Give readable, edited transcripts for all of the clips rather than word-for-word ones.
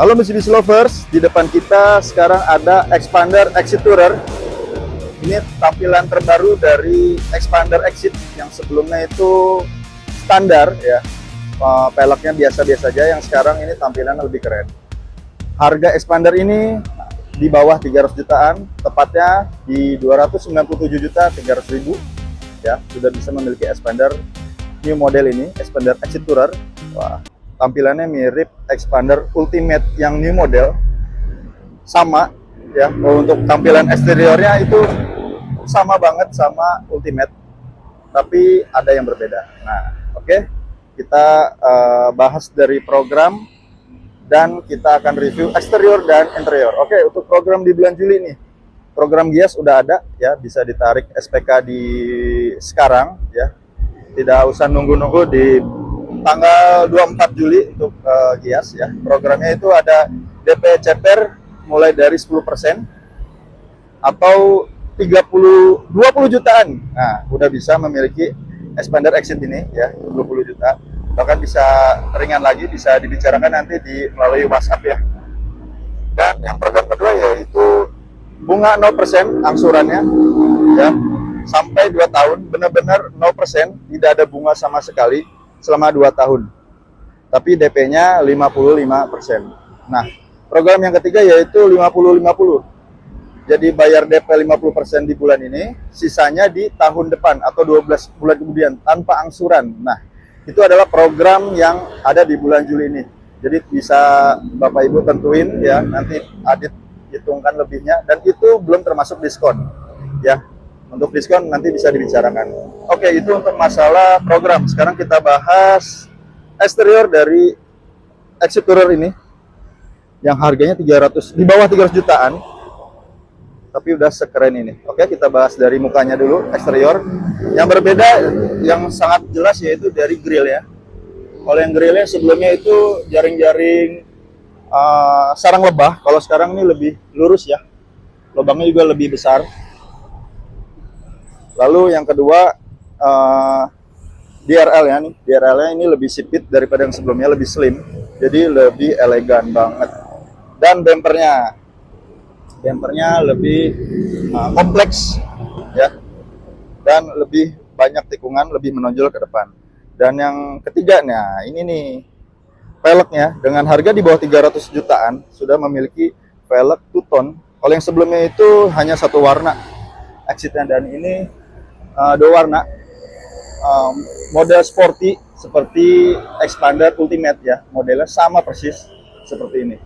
Halo Mitsubishi Lovers, di depan kita sekarang ada Xpander Exit Tourer. Ini tampilan terbaru dari Xpander Exit yang sebelumnya itu standar ya. Peleknya biasa-biasa aja, yang sekarang ini tampilannya lebih keren. Harga Xpander ini di bawah 300 jutaan, tepatnya di 297.300.000 ya, sudah bisa memiliki Xpander new model ini, Xpander Exit Tourer. Wah, tampilannya mirip Xpander Ultimate yang new model, sama ya. Untuk tampilan eksteriornya itu sama banget sama Ultimate, tapi ada yang berbeda. Nah, oke, kita bahas dari program dan kita akan review eksterior dan interior. Oke, untuk program di bulan Juli nih, program Gias udah ada ya, bisa ditarik SPK di sekarang ya, tidak usah nunggu-nunggu di tanggal 24 Juli untuk Gias ya. Programnya itu ada DP CPR mulai dari 10% atau 20 jutaan. Nah, udah bisa memiliki Xpander Exit ini ya, 20 juta. Bahkan bisa ringan lagi, bisa dibicarakan nanti melalui WhatsApp ya. Dan yang program kedua yaitu bunga 0% angsurannya ya, sampai 2 tahun, benar-benar 0%, tidak ada bunga sama sekali selama 2 tahun. Tapi DP-nya 55%. Nah, program yang ketiga yaitu 50-50. Jadi bayar DP 50% di bulan ini, sisanya di tahun depan atau 12 bulan kemudian tanpa angsuran. Nah, itu adalah program yang ada di bulan Juli ini. Jadi bisa Bapak Ibu tentuin ya, nanti Adit hitungkan lebihnya, dan itu belum termasuk diskon ya. Untuk diskon nanti bisa dibicarakan. Oke, itu untuk masalah program. Sekarang kita bahas eksterior dari Exit Tourer ini yang harganya 300, di bawah 300 jutaan, tapi udah sekeren ini. Oke, kita bahas dari mukanya dulu, eksterior. Yang berbeda, yang sangat jelas yaitu dari grill ya. Kalau yang grillnya sebelumnya itu jaring-jaring sarang lebah, kalau sekarang ini lebih lurus ya. Lubangnya juga lebih besar. Lalu yang kedua, DRL ya nih. DRL-nya ini lebih sipit daripada yang sebelumnya, lebih slim. Jadi lebih elegan banget. Dan bempernya lebih kompleks ya, dan lebih banyak tikungan, lebih menonjol ke depan. Dan yang ketiga, nah ini nih, velgnya dengan harga di bawah 300 jutaan sudah memiliki velg two tone. Kalau yang sebelumnya itu hanya satu warna Exitnya, dan ini dua warna, model sporty seperti Xpander Ultimate ya, modelnya sama persis seperti ini.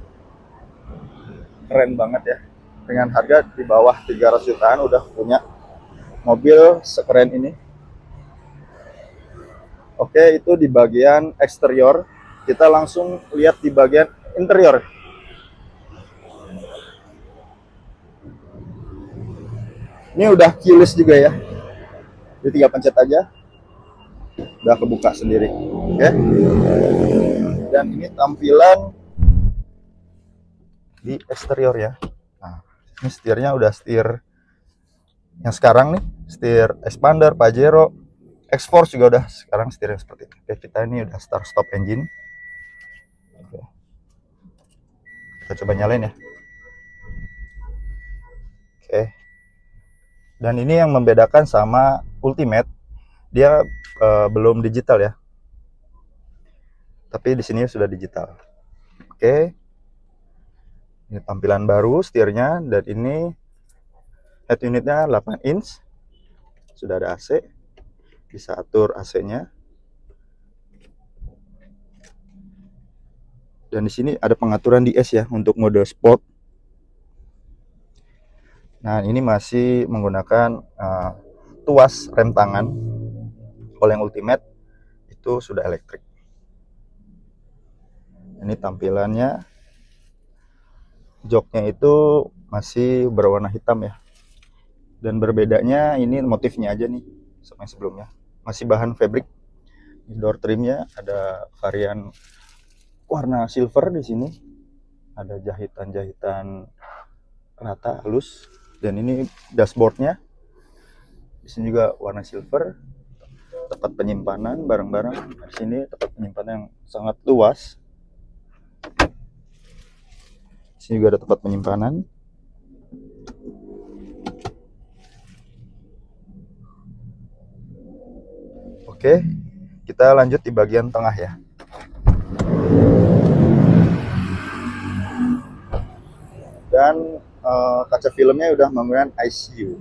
Keren banget ya, dengan harga di bawah 300 jutaan udah punya mobil sekeren ini. Oke, itu di bagian eksterior. Kita langsung lihat di bagian interior. Ini udah keyless juga ya, jadi tinggal pencet aja udah kebuka sendiri. Oke, dan ini tampilan di eksterior ya. Nah, ini setirnya udah setir yang sekarang nih, setir Xpander, Pajero, X-Force juga udah sekarang setirnya seperti ini. Oke, kita ini udah start stop engine. Oke, kita coba nyalain ya. Oke, dan ini yang membedakan sama Ultimate, dia belum digital ya, tapi di sini sudah digital. Oke, ini tampilan baru setirnya, dan ini head unitnya 8 inch, sudah ada AC, bisa atur AC-nya. Dan di sini ada pengaturan DS ya untuk mode sport. Nah, ini masih menggunakan tuas rem tangan. Kalau yang Ultimate itu sudah elektrik. Ini tampilannya. Joknya itu masih berwarna hitam ya, dan berbedanya ini motifnya aja nih sama yang sebelumnya, masih bahan fabric. Door trimnya ada varian warna silver, di sini ada jahitan-jahitan rata halus. Dan ini dashboardnya, di sini juga warna silver. Tempat penyimpanan barang-barang di sini, tempat penyimpanan yang sangat luas. Sini juga ada tempat penyimpanan. Oke, kita lanjut di bagian tengah ya. Dan kaca filmnya udah menggunakan ICU.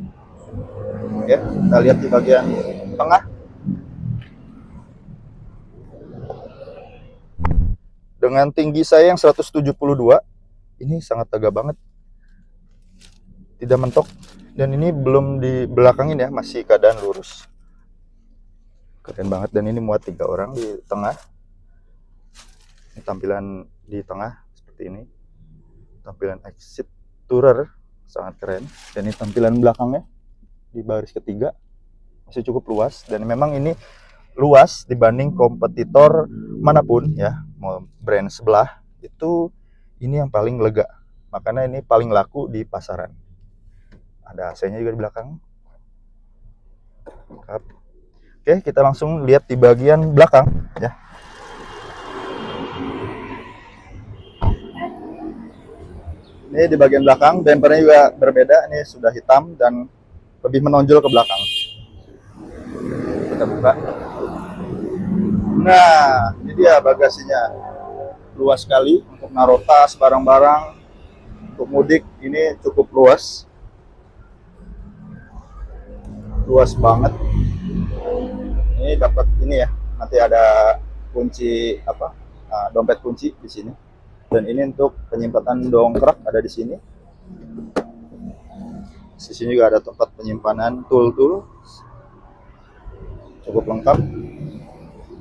Oke, kita lihat di bagian tengah. Dengan tinggi saya yang 172, ini sangat tegak banget. Tidak mentok. Dan ini belum dibelakangin ya, masih keadaan lurus. Keren banget, dan ini muat 3 orang di tengah. Ini tampilan di tengah seperti ini. Tampilan exit tourer sangat keren. Dan ini tampilan belakangnya di baris ketiga masih cukup luas, dan memang ini luas dibanding kompetitor manapun ya, mau brand sebelah itu ini yang paling lega. Makanya ini paling laku di pasaran. Ada AC-nya juga di belakang. Lengkap. Oke, kita langsung lihat di bagian belakang ya. Ini di bagian belakang, bumpernya juga berbeda. Ini sudah hitam dan lebih menonjol ke belakang. Kita buka. Nah, ini dia bagasinya. Luas sekali untuk naruh tas, barang-barang. Untuk mudik ini cukup luas. Luas banget. Ini dapat ini ya, nanti ada kunci apa, dompet kunci di sini, dan ini untuk penyimpanan dongkrak ada di sini. Di sini juga ada tempat penyimpanan tool-tool, cukup lengkap.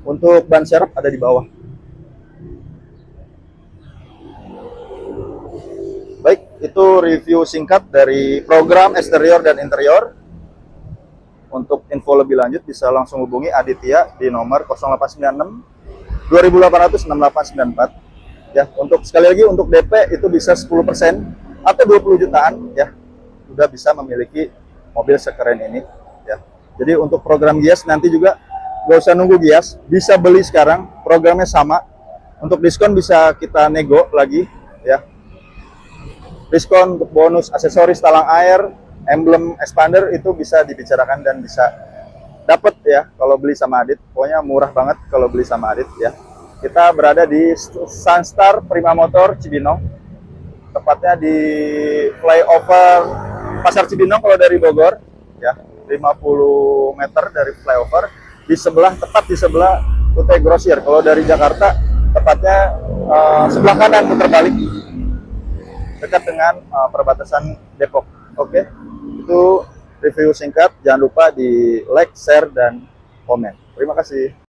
Untuk ban serep ada di bawah. Baik, itu review singkat dari program eksterior dan interior. Untuk info lebih lanjut bisa langsung hubungi Aditya di nomor 0896 2800 6894 ya. Untuk sekali lagi untuk DP itu bisa 10% atau 20 jutaan ya. Sudah bisa memiliki mobil sekeren ini ya. Jadi untuk program Gias nanti juga gak usah nunggu Gias, bisa beli sekarang, programnya sama. Untuk diskon bisa kita nego lagi ya. Diskon untuk bonus aksesoris talang air, emblem expander itu bisa dibicarakan dan bisa dapat ya kalau beli sama Adit. Pokoknya murah banget kalau beli sama Adit ya. Kita berada di Sunstar Prima Motor Cibinong, tepatnya di flyover Pasar Cibinong kalau dari Bogor ya, 50 meter dari flyover, di sebelah, tepat di sebelah UT Grosir. Kalau dari Jakarta tepatnya sebelah kanan putar balik, dekat dengan perbatasan Depok. Oke, itu review singkat. Jangan lupa di like, share, dan komen. Terima kasih.